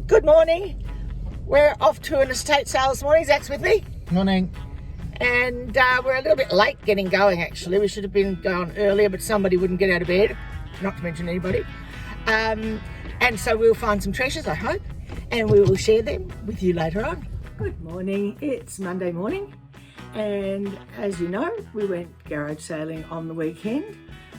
Good morning. We're off to an estate sale this morning. Zach's with me. Morning. And we're a little bit late getting going, actually. We should have been going earlier, but somebody wouldn't get out of bed, not to mention anybody. And so we'll find some treasures, I hope, and we will share them with you later on. Good morning. It's Monday morning. And as you know, we went garage sailing on the weekend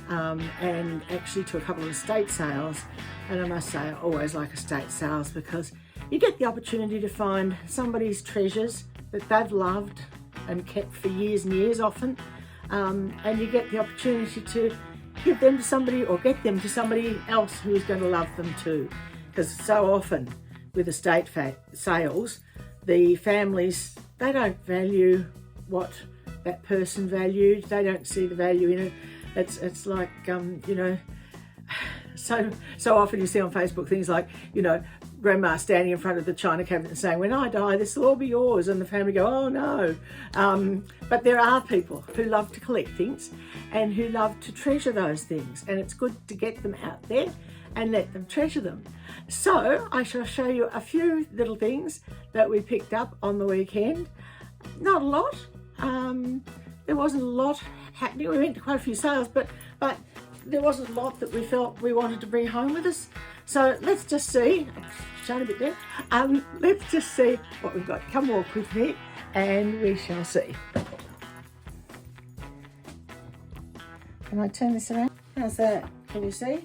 and actually to a couple of estate sales. And I must say, I always like estate sales because you get the opportunity to find somebody's treasures that they've loved and kept for years and years often. And you get the opportunity to give them to somebody or get them to somebody else who's going to love them too. Because so often with estate sales, the families, they don't value what that person valued. They don't see the value in it. It's like, you know, so often you see on Facebook things like, you know, grandma standing in front of the china cabinet and saying, when I die, this will all be yours. And the family go, oh no. But there are people who love to collect things and who love to treasure those things. And it's good to get them out there and let them treasure them. So I shall show you a few little things that we picked up on the weekend. Not a lot. There wasn't a lot happening. We went to quite a few sales, but there wasn't a lot that we felt we wanted to bring home with us. So let's just see. I've shown a bit there. Let's just see what we've got. Come walk with me and we shall see. Can I turn this around? How's that? Can you see?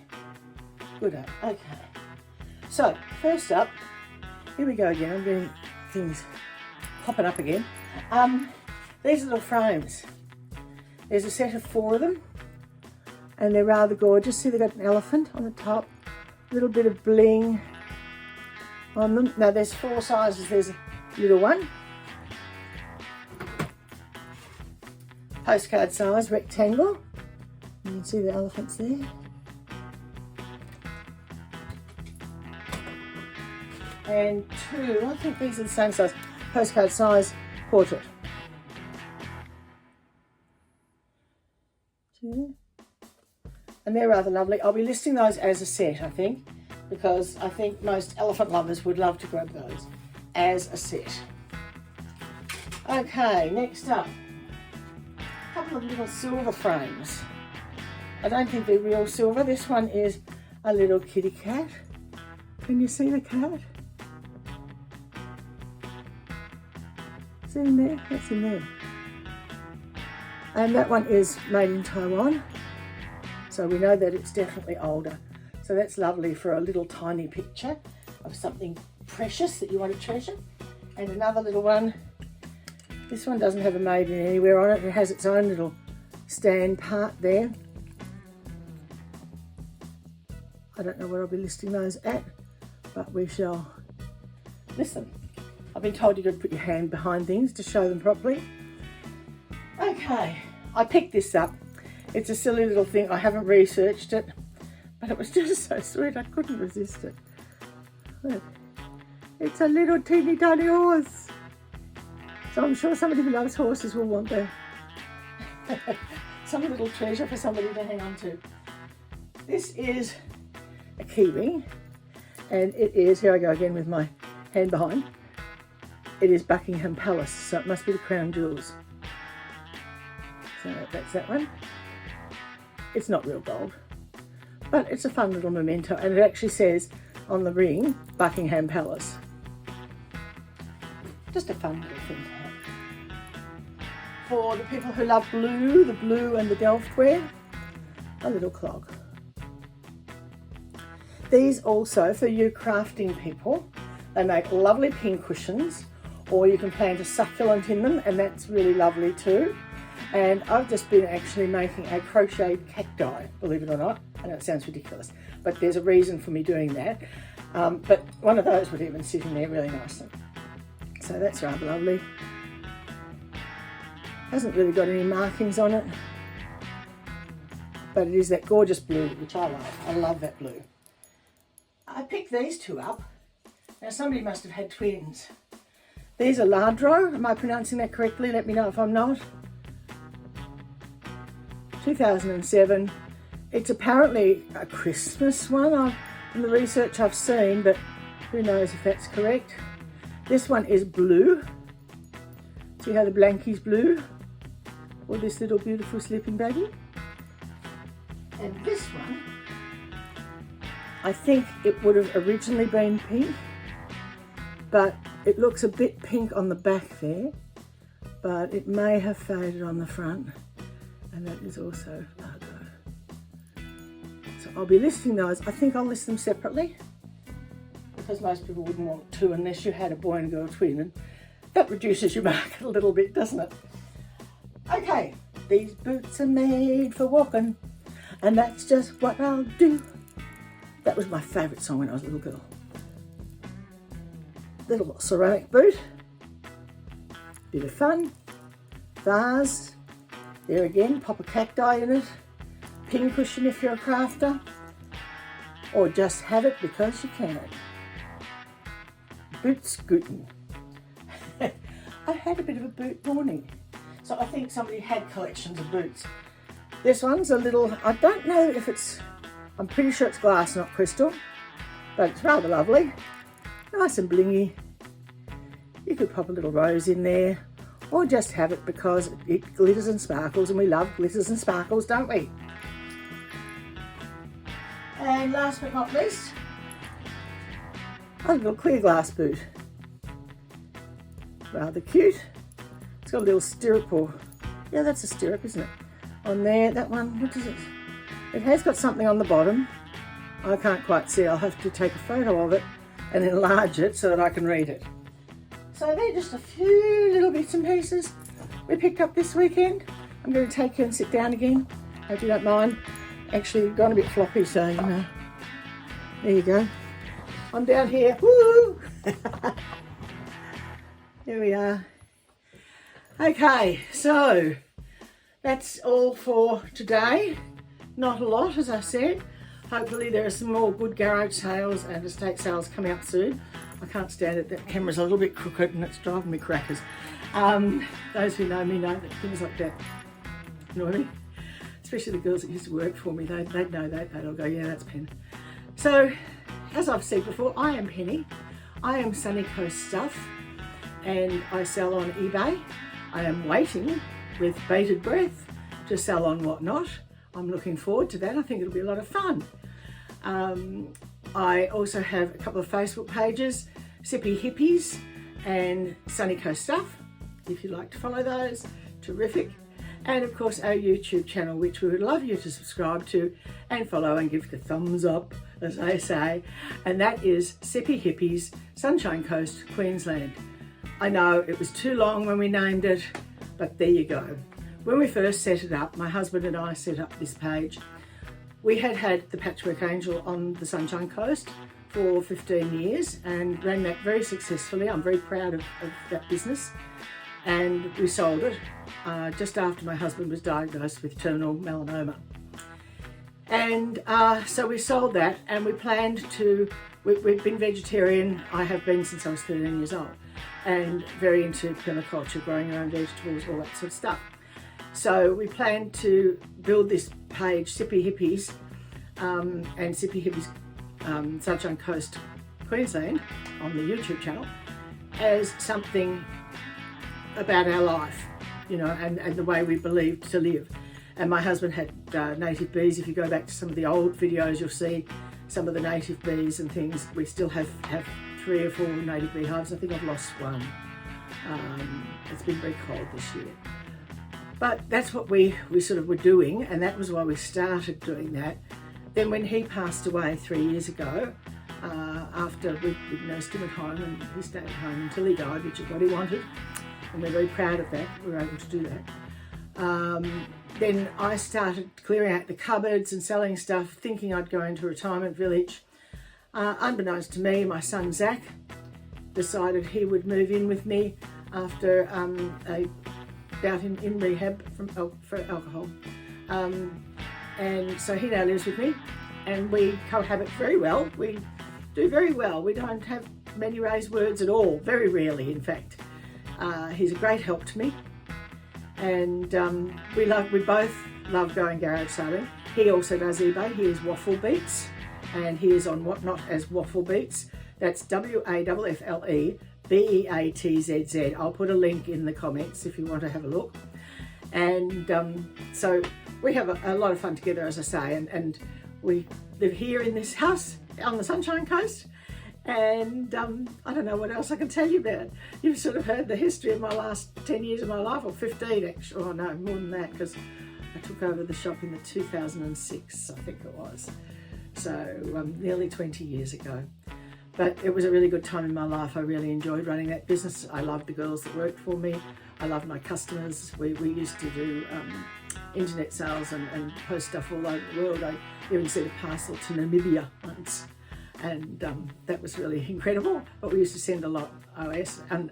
Good. Okay. So first up, here we go again. I'm getting things popping up again. These little frames. There's a set of 4 of them and they're rather gorgeous. See, they've got an elephant on the top, a little bit of bling on them. Now there's 4 sizes. There's a little one, postcard size, rectangle. You can see the elephants there. And 2, I think these are the same size, postcard size portrait. 2. And they're rather lovely. I'll be listing those as a set, I think, because I think most elephant lovers would love to grab those as a set. Okay, next up, a couple of little silver frames. I don't think they're real silver. This one is a little kitty cat. Can you see the cat? Is it in there? That's in there. And that one is made in Taiwan. So we know that it's definitely older. So that's lovely for a little tiny picture of something precious that you want to treasure. And another little one. This one doesn't have a made in anywhere on it. It has its own little stand part there. I don't know where I'll be listing those at, but we shall listen. I've been told you've got to put your hand behind things to show them properly. Okay, I picked this up. It's a silly little thing. I haven't researched it, but it was just so sweet. I couldn't resist it. Look, it's a little teeny tiny horse. So I'm sure somebody who loves horses will want that. Some little treasure for somebody to hang on to. This is a key ring, and it is, here I go again with my hand behind, it is Buckingham Palace, so it must be the crown jewels. So that's that one. It's not real gold, but it's a fun little memento, and it actually says on the ring, Buckingham Palace. Just a fun little thing to have. For the people who love blue, the blue and the Delft wear, a little clog. These also, for you crafting people, they make lovely pin cushions, or you can plant a succulent in them, and that's really lovely too. And I've just been actually making a crocheted cacti, believe it or not. I know it sounds ridiculous, but there's a reason for me doing that. But one of those would even sit in there really nicely. So that's rather lovely. Hasn't really got any markings on it, but it is that gorgeous blue, which I love. I love that blue. I picked these 2 up. Now somebody must have had twins. These are Ladro. Am I pronouncing that correctly? Let me know if I'm not. 2007. It's apparently a Christmas one in the research I've seen, but Who knows if that's correct. This one is blue. See how the blankie's blue? Or this little beautiful sleeping baggie. And this one, I think it would have originally been pink, but it looks a bit pink on the back there, but it may have faded on the front, and that is also logo. So I'll be listing those. I think I'll list them separately, because most people wouldn't want to unless you had a boy and girl twin, and that reduces your market a little bit, doesn't it? Okay, these boots are made for walking, and that's just what I'll do. That was my favourite song when I was a little girl. Little ceramic boot, bit of fun, vase, there again, pop a cacti in it, pin cushion if you're a crafter, or just have it because you can. Boot scooting. I had a bit of a boot morning, so I think somebody had collections of boots. This one's a little, I don't know if it's, I'm pretty sure it's glass, not crystal, but it's rather lovely. Nice and blingy. You could pop a little rose in there, or just have it because it glitters and sparkles, and we love glitters and sparkles, don't we? And last but not least, a little clear glass boot. Rather cute. It's got a little stirrup, or, yeah, that's a stirrup, isn't it? On there, that one, what is it? It has got something on the bottom. I can't quite see. I'll have to take a photo of it and enlarge it so that I can read it. So they're just a few little bits and pieces we picked up this weekend. I'm going to take you and sit down again. Hope you don't mind. Actually, gone a bit floppy, so, you know. There you go. I'm down here. Woo! Here we are. Okay, so that's all for today. Not a lot, as I said. Hopefully there are some more good garage sales and estate sales coming up soon. I can't stand it, that camera's a little bit crooked and it's driving me crackers. Those who know me know that things like that annoy me. Especially the girls that used to work for me, they'd know that. They'll go, yeah, that's Pen. So, as I've said before, I am Penny. I am Sunny Coast Stuff, and I sell on eBay. I am waiting with bated breath to sell on Whatnot. I'm looking forward to that. I think it'll be a lot of fun. I also have a couple of Facebook pages, Sippy Hippies and Sunny Coast Stuff, if you'd like to follow those. Terrific. And of course our YouTube channel, which we would love you to subscribe to and follow and give the thumbs up, as I say, and that is Sippy Hippies, Sunshine Coast, Queensland. I know it was too long when we named it, but there you go. When we first set it up, my husband and I set up this page. We had the Patchwork Angel on the Sunshine Coast for 15 years and ran that very successfully. I'm very proud of that business. And we sold it just after my husband was diagnosed with terminal melanoma. And so we sold that, and we planned to, we've been vegetarian. I have been since I was 13 years old, and very into permaculture, growing your own vegetables, all that sort of stuff. So we planned to build this page, Sippy Hippies, and Sippy Hippies Sunshine Coast, Queensland, on the YouTube channel, as something about our life, you know, and the way we believed to live. And my husband had native bees. If you go back to some of the old videos, you'll see some of the native bees and things. We still have 3 or 4 native beehives. I think I've lost one. It's been very cold this year. But that's what we sort of were doing, and that was why we started doing that. Then when he passed away 3 years ago, after we nursed him at home, and he stayed at home until he died, which is what he wanted, and we're very proud of that, we were able to do that. Then I started clearing out the cupboards and selling stuff, thinking I'd go into a retirement village. Unbeknownst to me, my son Zach decided he would move in with me after a bout in rehab for alcohol. And so he now lives with me, and we cohabit very well. We do very well. We don't have many raised words at all, very rarely in fact. He's a great help to me, and we both love going garage sailing. He also does eBay. He is Waffle Beats, and he is on Whatnot as Waffle Beats. That's WAFFLE BEATZZ. I'll put a link in the comments if you want to have a look. And so we have a lot of fun together, as I say, and we live here in this house on the Sunshine Coast. And I don't know what else I can tell you about. You've sort of heard the history of my last 10 years of my life, or 15 actually. Oh no, more than that, because I took over the shop in the 2006, I think it was. So nearly 20 years ago. But it was a really good time in my life. I really enjoyed running that business. I loved the girls that worked for me. I loved my customers. We used to do internet sales and post stuff all over the world. I even sent a parcel to Namibia once. And that was really incredible. But we used to send a lot OS, and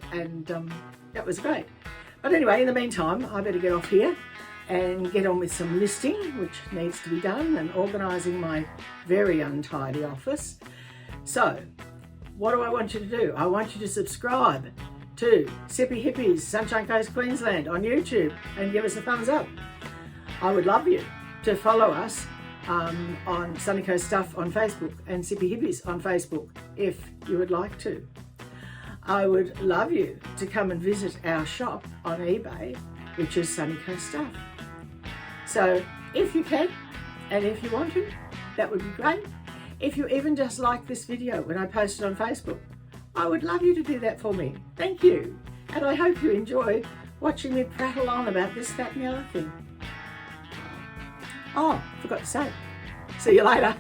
that was great. But anyway, in the meantime, I better get off here and get on with some listing, which needs to be done, and organising my very untidy office. So, what do I want you to do? I want you to subscribe to Sippy Hippies Sunshine Coast Queensland on YouTube and give us a thumbs up. I would love you to follow us on Sunny Coast Stuff on Facebook and Sippy Hippies on Facebook if you would like to. I would love you to come and visit our shop on eBay, which is Sunny Coast Stuff. So if you can and if you want to, that would be great. If you even just like this video when I post it on Facebook, I would love you to do that for me. Thank you. And I hope you enjoy watching me prattle on about this, that and the other thing. Oh, forgot to say. See you later.